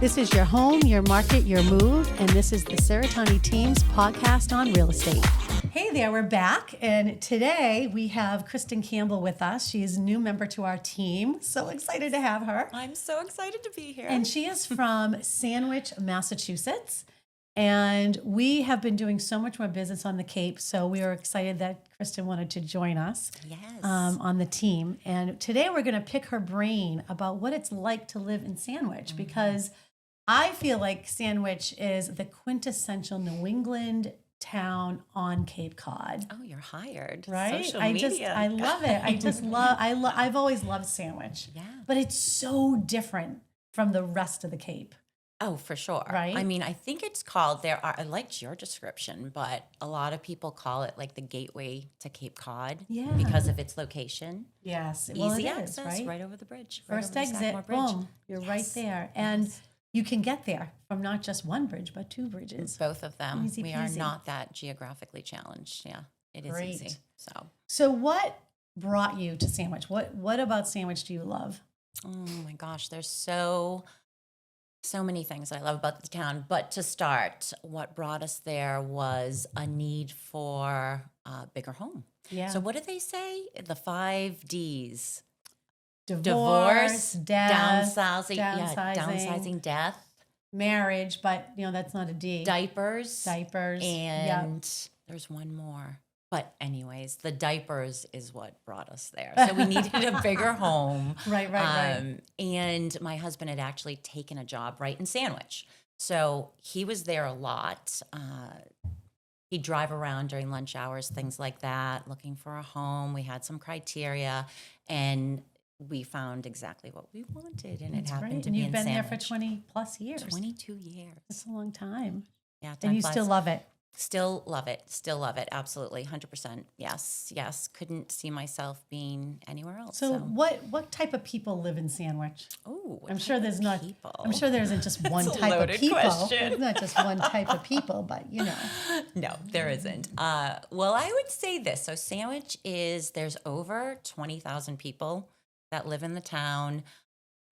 This is your home, your market, your move, and this is the Cerretani Team's podcast on real estate. Hey there, we're back, and today we have Kristin Campbell with us. She is a new member to our team. So excited to have her. I'm so excited to be here. And she is from Sandwich, Massachusetts. And we have been doing so much more business on the Cape, so we are excited that Kristin wanted to join us on the team. And today we're going to pick her brain about what it's like to live in Sandwich, because I feel like Sandwich is the quintessential New England town on Cape Cod. Oh, you're hired. Right? Social media. I love it. I've always loved Sandwich. Yeah. But it's so different from the rest of the Cape. Oh, for sure. Right? I mean, I think it's called, I liked your description, but a lot of people call it like the gateway to Cape Cod because of its location. Yes. Easy it access, is, right over the bridge. First right over the exit, Bridge. boom, you're right there. And you can get there from not just one bridge, but two bridges. Both of them. Easy We are peasy. not that geographically challenged. Yeah, it is Great. easy. So what brought you to Sandwich? What about Sandwich do you love? Oh my gosh, there's so many things I love about the town. But to start, what brought us there was a need for a bigger home. Yeah. So what do they say? The 5 Ds. Divorce, death, downsizing, death, marriage, but that's not a D. diapers, and there's one more. But anyways, the diapers is what brought us there. So we needed a bigger home. Right. And my husband had actually taken a job right in Sandwich. So he was there a lot. He'd drive around during lunch hours, things like that, looking for a home. We had some criteria, and we found exactly what we wanted, and it happened to and be you've in been there Sandwich. for 20 plus years. 22 years. That's a long time. Yeah, And you still love it. Still love it. Absolutely. 100%. Yes. Couldn't see myself being anywhere else. So what type of people live in Sandwich? Oh, I'm sure there isn't just one That's a type of loaded people. question. There's not just one type of people, but No, there isn't. Well, I would say this. So Sandwich there's over 20,000 people that live in the town.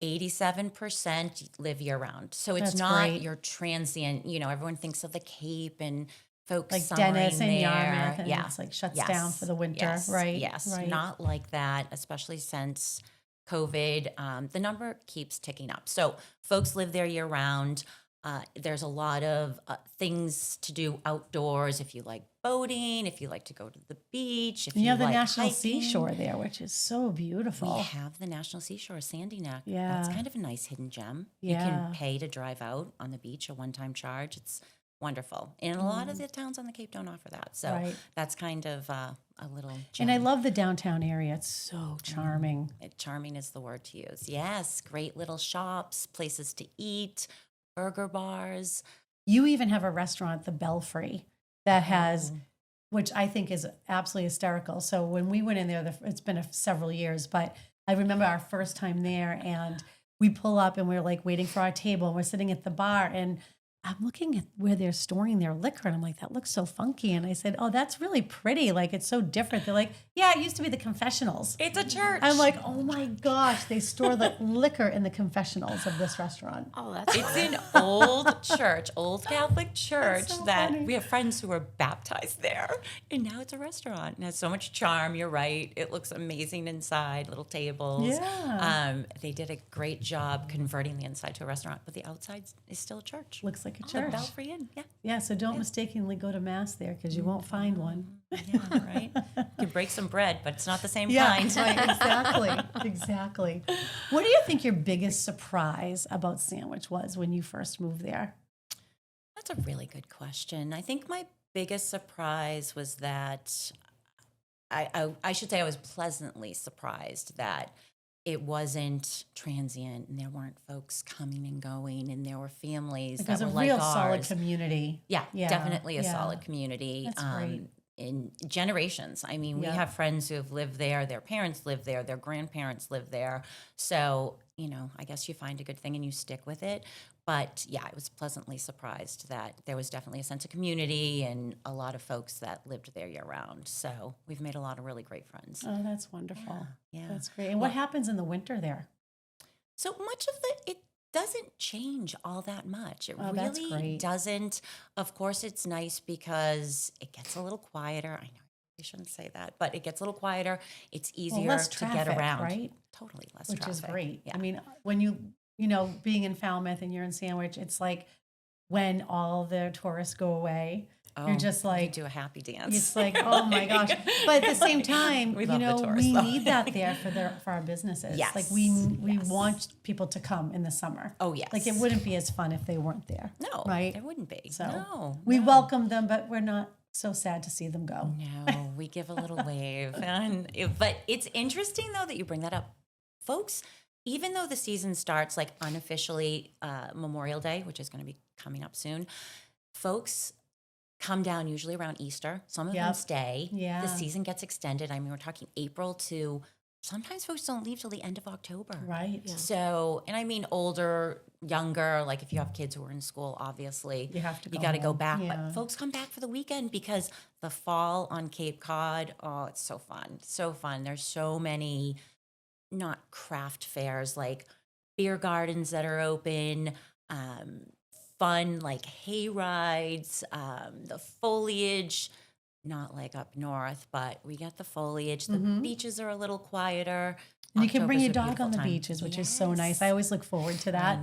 87% live year round. So it's That's not great. your transient, everyone thinks of the Cape and folks like summering Dennis and there. Yarmouth, and it's like shuts down for the winter, right? Yes, right. not like that, especially since COVID. The number keeps ticking up. So folks live there year round. There's a lot of things to do outdoors if you like boating, if you like to go to the beach, if you have the like National hiking. Seashore there, which is so beautiful. We have the National Seashore, Sandy Neck. Yeah. That's kind of a nice hidden gem. Yeah. You can pay to drive out on the beach, a one-time charge. It's wonderful. And a lot of the towns on the Cape don't offer that. So that's kind of a little gem. And I love the downtown area. It's so charming. Charming is the word to use. Yes, great little shops, places to eat, burger bars. You even have a restaurant, the Belfry, that has, which I think is absolutely hysterical. So when we went in there, it's been several years, but I remember our first time there, and we pull up and we're like waiting for our table, and we're sitting at the bar, and I'm looking at where they're storing their liquor, and I'm like, that looks so funky. And I said, oh, that's really pretty. Like, it's so different. They're like, yeah, it used to be the confessionals. It's a church. I'm like, oh my gosh, they store the liquor in the confessionals of this restaurant. Oh, it's an old church, old Catholic church so that funny. we have friends who were baptized there, and now it's a restaurant. And it has so much charm. You're right. It looks amazing inside, little tables. Yeah. They did a great job converting the inside to a restaurant, but the outside is still a church. Looks like a The church. Belfry Inn, yeah. Yeah, so don't mistakenly go to mass there, because you won't find one. Yeah, right. You can break some bread, but it's not the same Yeah, kind. right, exactly. What do you think your biggest surprise about Sandwich was when you first moved there? That's a really good question. I think my biggest surprise was that I should say I was pleasantly surprised that it wasn't transient, and there weren't folks coming and going, and there were families Because that a were like real ours. solid community. Yeah, definitely a yeah. solid community. That's great. In generations. I mean, we Yeah. have friends who have lived there, their parents live there, their grandparents live there. So, I guess you find a good thing and you stick with it. But yeah, I was pleasantly surprised that there was definitely a sense of community and a lot of folks that lived there year round. So we've made a lot of really great friends. Oh, that's wonderful. Yeah. That's great. And what happens in the winter there? So much of it doesn't change all that much. It Oh, that's really great. doesn't. Of course, it's nice because it gets a little quieter. I know I shouldn't say that, but it gets a little quieter. It's Well, easier less to get traffic, around. right? Totally less Which is traffic. great. Yeah. I mean, when being in Falmouth and you're in Sandwich, it's like when all the tourists go away, you're just you like, do a happy dance. it's like, oh my gosh. But at the same time, We love the tourists, we though. need that there for our businesses. Yes, Like we yes. want people to come in the summer. Oh, yes. Like it wouldn't be as fun if they weren't there. No, right? there wouldn't be. So No, we no. welcome them, but we're not so sad to see them go. No, we give a little wave. But it's interesting, though, that you bring that up. Folks, even though the season starts like unofficially Memorial Day, which is going to be coming up soon, folks come down usually around Easter. Some of them Yep. stay. Yeah. The season gets extended. I mean, we're talking April to sometimes folks don't leave till the end of October. Right. Yeah. So, and I mean older, younger, like if you have kids who are in school, obviously You have to go got to go home. back. Yeah. But folks come back for the weekend because the fall on Cape Cod, oh, it's so fun. So fun. There's so many, not craft fairs, like beer gardens that are open, fun like hay rides, the foliage, not like up north, but we get the foliage. The beaches are a little quieter. And you can bring your October's a dog on the beautiful time. beaches, which is so nice. I always look forward to that. I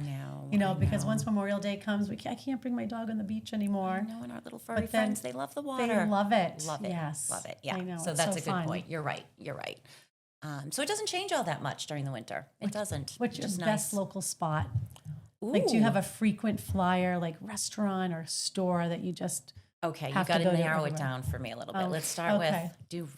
know. Because know. once Memorial Day comes, I can't bring my dog on the beach anymore. I know, and our little furry But then friends, they love the water. They love it. Love it. Yes. Love it. Yeah. I know. So It's that's so a good fun. point. You're right. You're right. So it doesn't change all that much during the winter. It doesn't. What's your Just best nice. local spot? Like, do you Ooh. have a frequent flyer, like restaurant or store that you just? Okay, you have to got to go to narrow it everywhere? down for me a little bit. Oh, Let's start okay.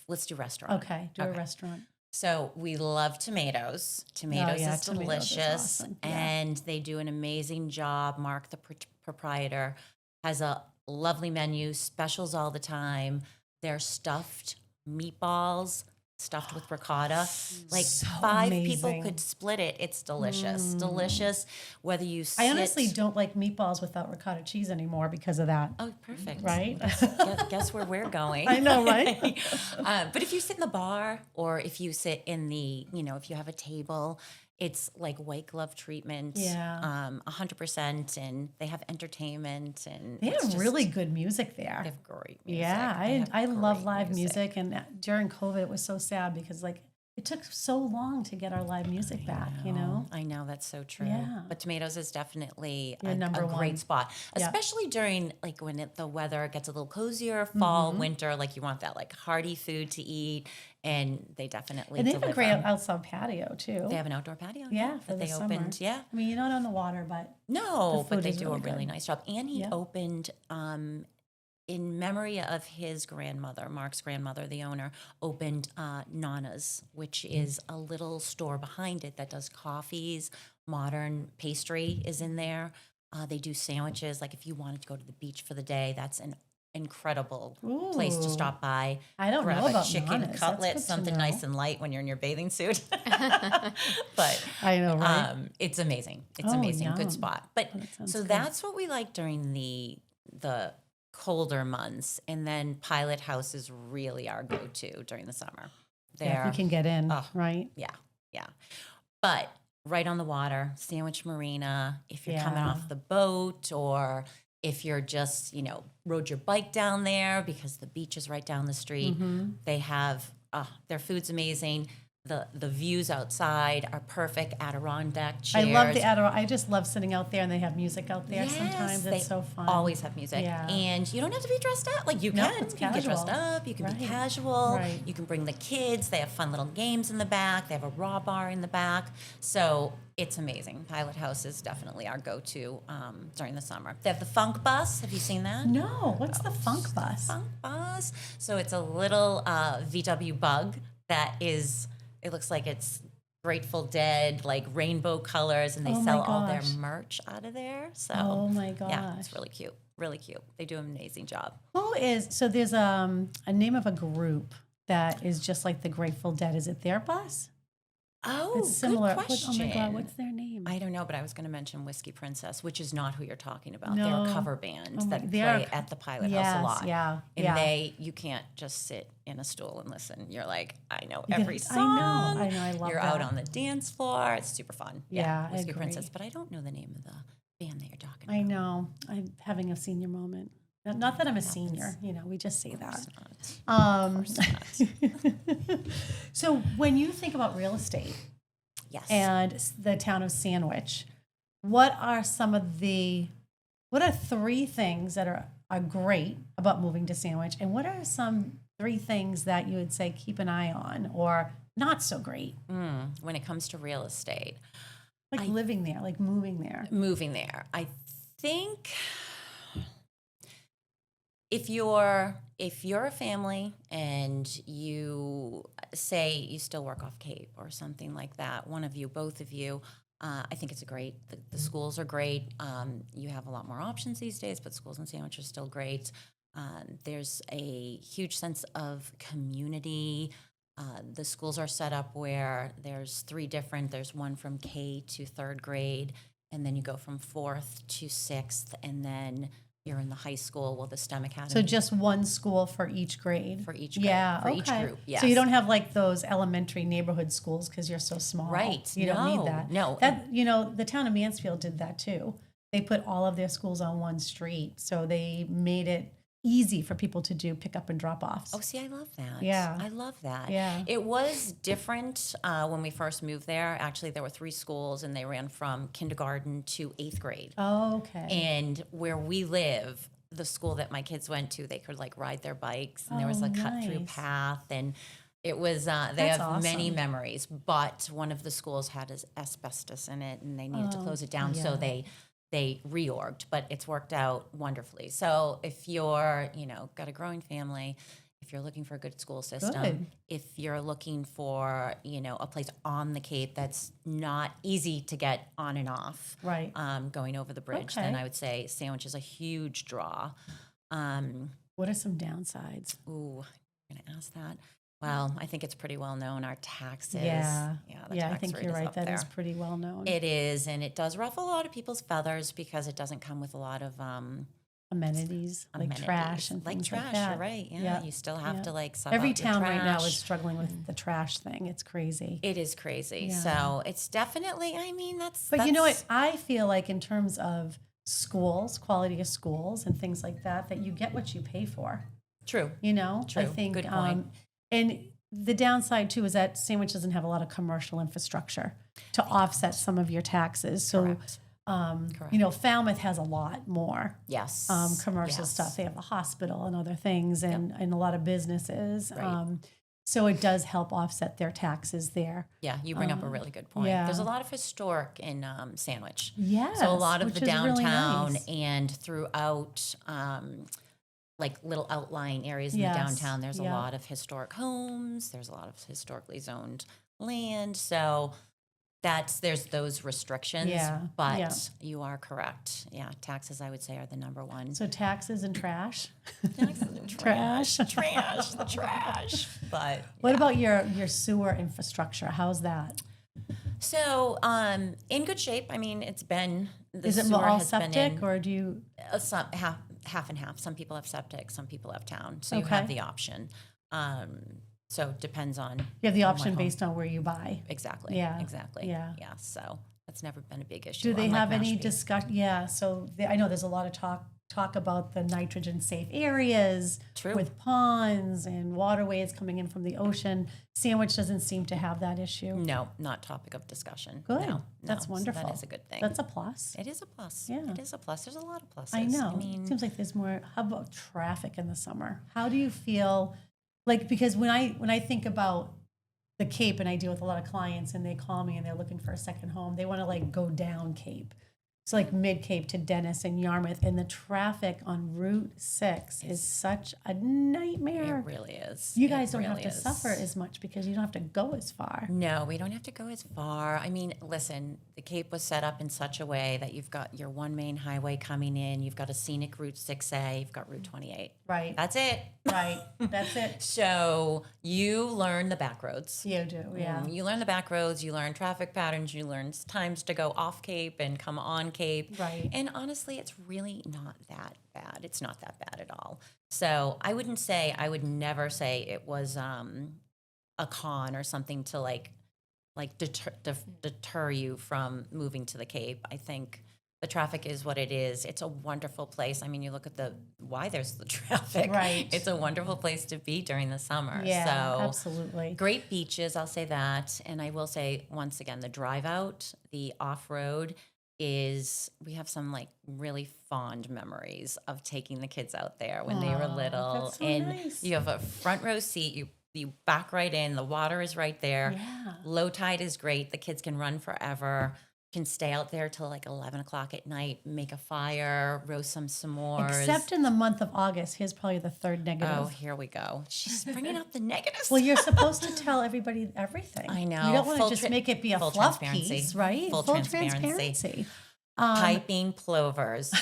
let's do restaurant. Okay, do a restaurant. So we love tomatoes. Tomatoes yeah, is tomatoes is delicious, awesome. Yeah. and they do an amazing job. Mark, the proprietor, has a lovely menu, specials all the time. They're stuffed meatballs, stuffed with ricotta. Like So 5 people amazing. could split it. It's delicious, delicious. Whether you sit, I honestly don't like meatballs without ricotta cheese anymore because of that. Oh, perfect. Right? Guess where we're going. I know, right? But if you sit in the bar or if you sit in the, if you have a table, it's like white glove treatment. Yeah. 100%. And they have entertainment. And They it's have just- really good music there. They have great music. Yeah, They have I love great live music, and during COVID, it was so sad because like it took so long to get our live music back. I know, that's so true. Yeah. But tomatoes is definitely Your a number great one. spot, Yeah. especially during like when the weather gets a little cozier, fall, winter. Like you want that like hearty food to eat, and they definitely And they have a deliver. great outside patio too. They have an outdoor patio. Yeah, for that the they summer. opened. Yeah. I mean, you're not on the water, but No, The but food they is do a really really good. nice job. And he Yeah. opened in memory of his grandmother, Mark's grandmother, the owner, opened Nana's, which is a little store behind it that does coffees, modern pastry is in there. They do sandwiches. Like if you wanted to go to the beach for the day, that's an incredible place to Ooh. stop by. I don't grab know a about chicken Nana's. That's cutlet, good to something know. nice and light when you're in your bathing suit. But I know, right? it's amazing. It's Oh, amazing. yum. Good spot. But Oh, that sounds so good. that's what we like during the colder months, and then Pilot House is really our go-to during the summer. Yeah, if you can get in, Oh. right? Yeah. But right on the water, Sandwich Marina, if you're coming Yeah. off the boat or if you're just, rode your bike down there because the beach is right down the street, they have, their food's amazing. The views outside are perfect. Adirondack chairs. I love the Adirondack. I just love sitting out there, and they have music out there. Yes, Sometimes they it's so fun. always have music. Yeah. And you don't have to be dressed up. Like you No, can. it's You can get dressed casual. up. You can be Right. casual. Right. You can bring the kids. They have fun little games in the back. They have a raw bar in the back. So it's amazing. Pilot House is definitely our go-to during the summer. They have the Funk Bus. Have you seen that? No, what's the funk bus? Funk Bus. So it's a little VW bug that is, it looks like it's Grateful Dead, like rainbow colors, and they Oh my sell all their gosh. merch out of there. So Oh my yeah, it's gosh. really cute. Really cute. They do an amazing job. Who is so? There's a name of a group that is just like the Grateful Dead. Is it their bus? Oh, It's similar. good question. Oh my God, what's their name? I don't know, but I was going to mention Whiskey Princess, which is not who you're talking about. No. They're a cover band Oh my- that they're- play at the Pilot Yes, House a lot. yeah, And yeah. you can't just sit in a stool and listen. You're like, I know You every can- song. I know, I love You're that. out on the dance floor. It's super fun. Yeah, I Whiskey agree. Princess, but I don't know the name of the band that you're talking I about. know. I'm having a senior moment. Not that I'm a senior, we just say Of that. course not. Um, Of course not. so when you think about real estate Yes. and the town of Sandwich, what are three things that are great about moving to Sandwich? And what are some three things that you would say keep an eye on or not so great? When it comes to real estate, Like living there, like moving there. moving there, I think if you're a family and you say you still work off Cape or something like that, one of you, both of you, I think it's the schools are great. You have a lot more options these days, but schools in Sandwich are still great. There's a huge sense of community. The schools are set up where there's there's one from K to third grade, and then you go from fourth to sixth, and then you're in the high school, the STEM Academy. So just one school for each grade? For each grade, Yeah, for okay. each group, yes. So you don't have like those elementary neighborhood schools because you're so small. Right, You don't no, need that. no. That, the town of Mansfield did that too. They put all of their schools on one street. So they made it easy for people to do pick up and drop offs. Oh, see, I love that. Yeah. I love that. Yeah. It was different when we first moved there. Actually, there were 3 schools, and they ran from kindergarten to 8th grade. Oh, okay. And where we live, the school that my kids went to, they could like ride their bikes, and there was Oh, a cut-through nice. path, and it was. They That's have many awesome. memories, but one of the schools had asbestos in it, and they needed to close it down, so yeah. they reorged, but it's worked out wonderfully. So if you're, got a growing family, if you're looking for a good school system, Good. if you're looking for, a place on the Cape that's not easy to get on and off, Right. going over the bridge, then Okay. I would say Sandwich is a huge draw. What are some downsides? Ooh, I'm gonna ask that. Well, I think it's pretty well known. Our taxes. Yeah. The Yeah, I tax think rate you're is right. up That there. is pretty well known. It is, and it does ruffle a lot of people's feathers because it doesn't come with a lot of Amenities, like trash and like things trash. like that. You're right. Yeah, you still have to like sub Every out your town right now is trash. struggling with the trash thing. It's crazy. It is crazy. Yeah. So it's definitely. I mean, But you know what? I feel like in terms of schools, quality of schools and things like that, that you get what you pay for. True. I True. think, Good point. And the downside too is that Sandwich doesn't have a lot of commercial infrastructure to offset some of your taxes. So, Correct. Falmouth has a lot more Yes. commercial Yes. stuff. They have a hospital and other things and a lot of businesses. Right. So it does help offset their taxes there. Yeah, you bring up a really good point. yeah. There's a lot of historic in Sandwich. Yes, So a lot of which the is really downtown nice. and throughout, like little outlying areas in Yes, the downtown, there's a yeah. lot of historic homes. There's a lot of historically zoned land. So there's those restrictions. Yeah, But yeah. you are correct. Yeah, taxes I would say are the number one. So taxes and trash. Taxes and Trash. the trash. But What about your sewer infrastructure? How's that? so in good shape. I mean, it's been the Is it sewer all has been septic in, or do you? some half and half. Some people have septic, some people have town. So you Okay. have the option. So it depends on You have the on option what home- based on where you buy. exactly. Yeah. Exactly. Yeah. Yeah. So that's never been a big issue. Do they unlike have any Mashpee. discussion? Yeah. So I know there's a lot of talk about the nitrogen safe areas True. with ponds and waterways coming in from the ocean. Sandwich doesn't seem to have that issue. No, not topic of discussion. Good. No, That's so wonderful. that is a good thing. That's a plus. It is a plus. Yeah. It is a plus. There's a lot of pluses. I know. I mean, Seems like there's more. How about traffic in the summer? How do you feel? Like, because when I think about the Cape and I deal with a lot of clients and they call me and they're looking for a second home, they want to like go down Cape. So like mid-Cape to Dennis and Yarmouth, and the traffic on Route 6 is such a nightmare. It really is. You guys It don't have really to is. suffer as much because you don't have to go as far. No, we don't have to go as far. I mean, listen, the Cape was set up in such a way that you've got your one main highway coming in, you've got a scenic Route 6A, you've got Route 28. Right. That's it. Right. That's it. So you learn the back roads. You do, yeah. You learn the back roads, you learn traffic patterns, you learn times to go off Cape and come on Cape. Right. And honestly, it's really not that bad. It's not that bad at all. So I would never say it was a con or something to like deter you from moving to the Cape. I think the traffic is what it is. It's a wonderful place. I mean, you look at why there's the traffic. Right. It's a wonderful place to be during the summer. Yeah, so absolutely. great beaches, I'll say that. And I will say, once again, the drive out, the off-road we have some like really fond memories of taking the kids out there when they were little. That's so and nice. you have a front row seat, you back right in, the water is right there. Yeah. Low tide is great. The kids can run forever. Can stay out there till like 11 o'clock at night, make a fire, roast some s'mores. Except in the month of August. Here's probably the third negative. Oh, here we go. She's bringing up the negatives. Well, you're supposed to tell everybody everything. I know. You don't want to Full just tra- make it be a full fluff transparency. piece, right? Full transparency. Piping plovers.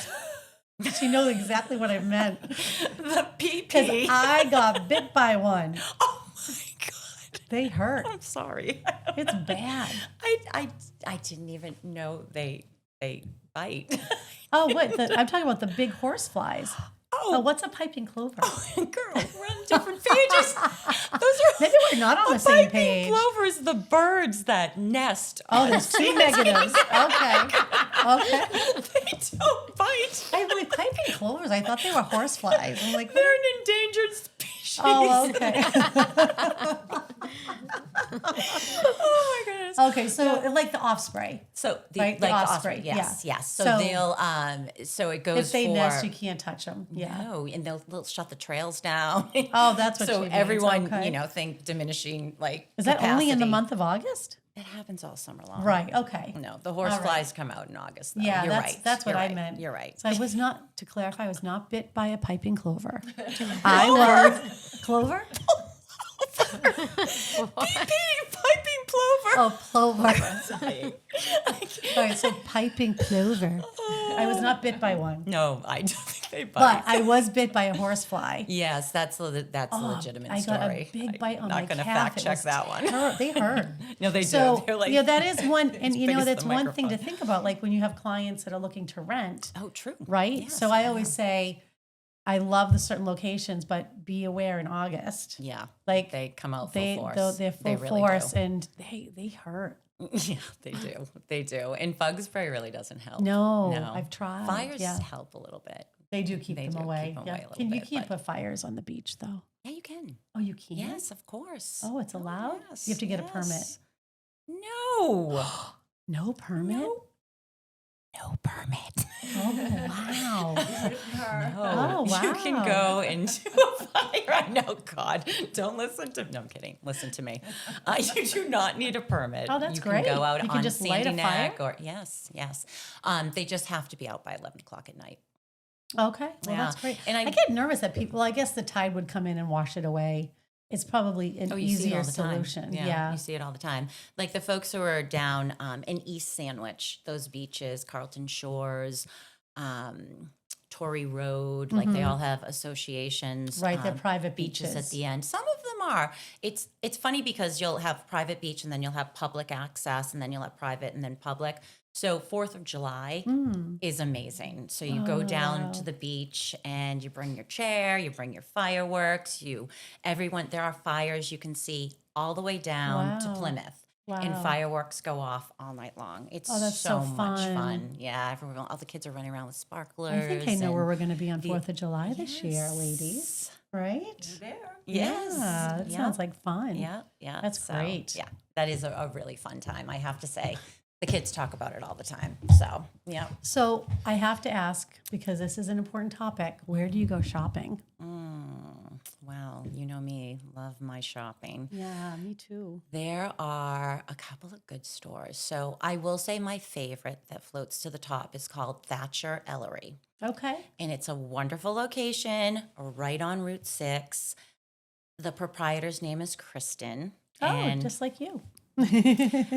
She knows exactly what I meant. The Because PP. I got bit by one. Oh my God. They hurt. I'm sorry. It's bad. I didn't even know they bite. Oh, what? I'm talking about the big horse flies. Oh, what's a piping clover? Girl, we're on different pages. Those are Maybe we're not on the a same piping page. plover is the birds that nest. Oh, there's two negatives. Okay. Okay. They don't bite. I believe piping clovers. I thought they were horse flies. I'm like, They're an endangered species. oh, okay. Oh my goodness. Okay, so like the offspray. So Right, the osprey, yes, yeah. yes. So, So- they'll so it goes If they for nest, you can't touch them. Yeah. no, and they'll shut the trails down. Oh, that's what so she means. everyone Okay. think diminishing like Is that only in the capacity. month of August? It happens all summer long. Right. Okay. No, the horse All right. flies come out in August. Though. Yeah, You're that's right. that's what You're I right. meant. You're right. So I was not, to clarify, I was not bit by a piping clover. I was clover. Piping plover. Oh, plover. All right, so piping plover. I was not bit by one, No, I don't think they bite. but I was bit by a horsefly. yes, that's a legitimate I got story. a big bite on my Not going to calf. fact It check was that one. They hurt. No, they So do. They're like, yeah, that is one, and as you big know as that's the one thing to microphone. think about. Like when you have clients that are looking to rent, oh, true. right? Yes, So I yeah. always say, I love the certain locations, but be aware in August. Yeah, Like they come out full force. they're full They really force, do. and they hurt. Yeah, they do. They do. And bug spray really doesn't help. No, I've tried. Fires Yeah, help a little bit. they do keep They them do keep away. them Yeah. away a little Can you bit, keep but- fires on the beach though? Yeah, you can. Oh, you can. Yes, of course. Oh, it's allowed. yes, You have to get a permit. yes. No. No permit. No permit. Oh wow. No. Oh, You can wow. go into a fire. No, God. Don't listen to No, I'm kidding. Listen to me. You do not need a permit. Oh, that's you great. can go out You can on just light Sandy a fire? Neck or yes. They just have to be out by 11 o'clock at night. Okay. Well, that's Yeah. great. And I get nervous that people. I guess the tide would come in and wash it away. It's probably an you see it easier all the time. solution. Yeah, you see it all the time. Like the folks who are down in East Sandwich, those beaches, Carlton Shores, Torrey Road, like they all have associations. Right, they're private beaches at beaches. the end. Some of them are. It's funny because you'll have private beach and then you'll have public access and then you'll have private and then public. So 4th of July is amazing. So you go down to the beach and you bring your chair, you bring your fireworks, there are fires you can see all the way down to Wow. Plymouth. And Wow. fireworks go off all night long. It's Oh, that's so much fun. fun. Yeah, all the kids are running around with sparklers. I think I know and- where we're going to be on 4th of July this year, Yes. ladies. Right? Yes. Yeah, that sounds like fun. Yeah, yeah. That's great. Yeah, that is a really fun time, I have to say. The kids talk about it all the time. So, yeah. So I have to ask, because this is an important topic, where do you go shopping? Well, you know me, love my shopping. Yeah, me too. There are a couple of good stores. So I will say my favorite that floats to the top is called Thatcher Ellery. Okay. And it's a wonderful location right on Route 6. The proprietor's name is Kristin. Oh, and just like you.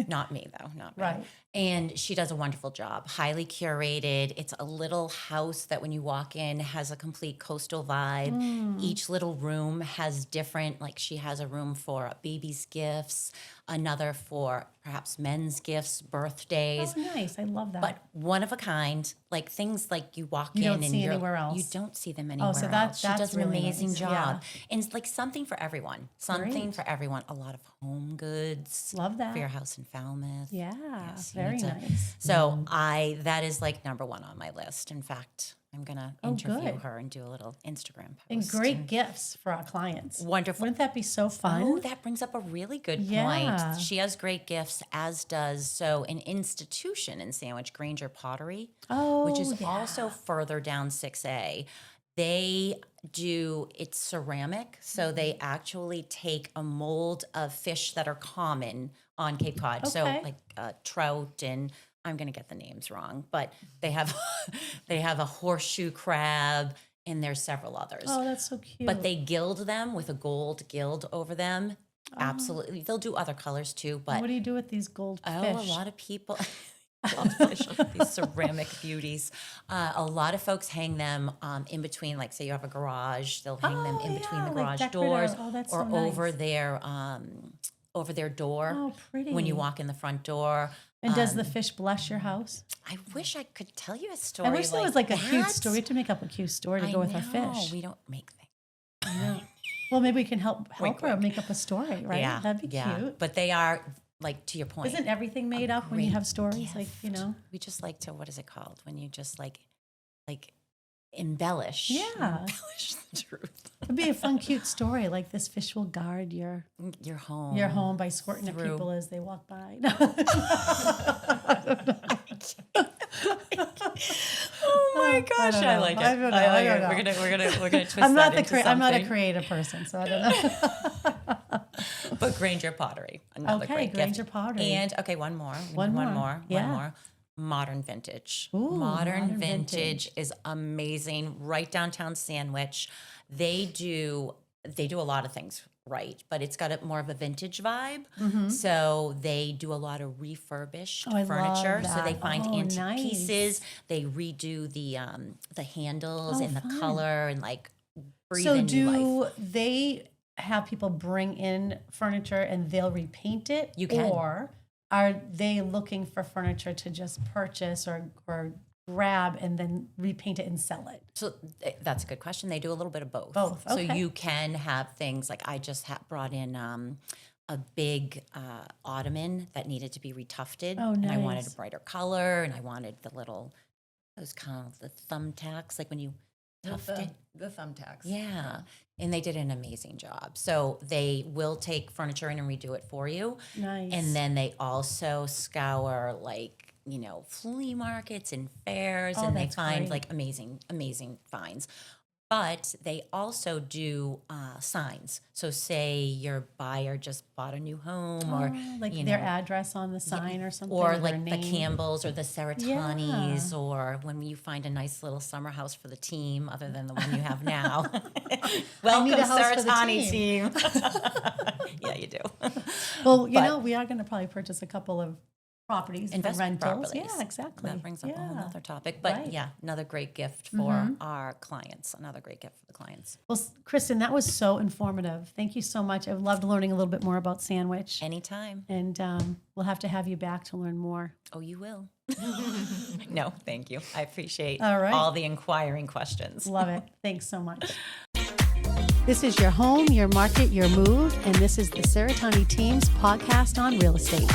not me, though, not me. Right. And she does a wonderful job, highly curated. It's a little house that when you walk in has a complete coastal vibe. Each little room has different, like she has a room for babies' gifts, another for perhaps men's gifts, birthdays. Oh, nice. I love that. But one of a kind, like things like you walk You in don't and see you're, anywhere else. you don't see them anywhere so else. She that's does an really amazing nice. job. Yeah. And it's like something for everyone. Something Great. for everyone. A lot of home goods. Love that. For your house in Falmouth. Yeah, Yes, you very need to- nice. So that is like number one on my list. In fact, I'm gonna interview good. her and do a little Instagram post. And great gifts for our clients. Wonderful. Wouldn't that be so fun? Oh, that brings up a really good Yeah. point. She has great gifts, as does so an institution in Sandwich, Granger Pottery, which is also further down 6A. They do, it's ceramic, so they actually take a mold of fish that are common on Cape Cod. So Okay. like trout, and I'm going to get the names wrong, but they have they have a horseshoe crab, and there's several others. Oh, that's so cute. But they gild them with a gold gild over them. Absolutely. They'll do other colors too, but what do you do with these gold a fish? lot of people goldfish, these ceramic beauties. A lot of folks hang them in between, like say you have a garage, they'll hang them in between the like garage doors decorative. Oh, that's or so nice. over their door Oh, pretty. when you walk in the front door. And does the fish bless your house? I wish I could tell you a story. I wish there was like a cute that. story. We have to make up a cute story to go with our fish. We don't make things. I know. Well, maybe we can help Wink, her wink. make up a story, right? Yeah, That'd be cute. But they are, like, to your point. Isn't everything made up when you great have stories? Like, you know? We just like to, what is it called? When you just like embellish. Yeah. Embellish the truth. It'd be a fun, cute story. Like this fish will guard your Your home. by squirting at through- people as they walk by. Oh my gosh, don't I know. like it. I don't know. I like I it. don't We're gonna twist I'm not that into I'm not a something. creative person, so I don't know. But Granger Pottery, another Okay, great Granger gift. Pottery. And okay, one more. One more. Yeah. One more. Modern Vintage. Ooh, Modern Modern Vintage Vintage. is amazing. Right downtown Sandwich. They do a lot of things right, but it's got more of a vintage vibe. So they do a lot of refurbished Oh, I love furniture. So they that. find Oh, antique nice. pieces. They redo the handles Oh, and the fun. color and like breathe So in new life. do they have people bring in furniture and they'll repaint it? You can. Or are they looking for furniture to just purchase or grab and then repaint it and sell it? So that's a good question. They do a little bit of both. Both, So okay. you can have things like I just brought in a big ottoman that needed to be retufted. Oh, And I wanted nice. a brighter color, and I wanted those kind of the thumbtacks, like when you tuft it. The thumbtacks. Yeah. And they did an amazing job. So they will take furniture in and redo it for you. Nice. And then they also scour flea markets and fairs, Oh, and they that's find great. like amazing finds. But they also do signs. So say your buyer just bought a new home, or like you their know, address on the sign or something, or their like the name. Campbells or the Cerretanis, or when you find a nice little summer house for the team, other than the one you have now. Welcome, a house for the Cerretani team. Yeah, you do. Well, you But- know, we are going to probably purchase a couple of properties for Investment rentals. properties. Yeah, exactly. That brings up a whole Yeah. other topic. But Right. yeah, another great gift for our clients. Another great gift for the clients. Well, Kristin, that was so informative. Thank you so much. I've loved learning a little bit more about Sandwich. Anytime. And we'll have to have you back to learn more. Oh, you will. No, thank you. I appreciate All right. all the inquiring questions. Love it. Thanks so much. This is your home, your market, your move, and this is the Cerretani Team's podcast on real estate.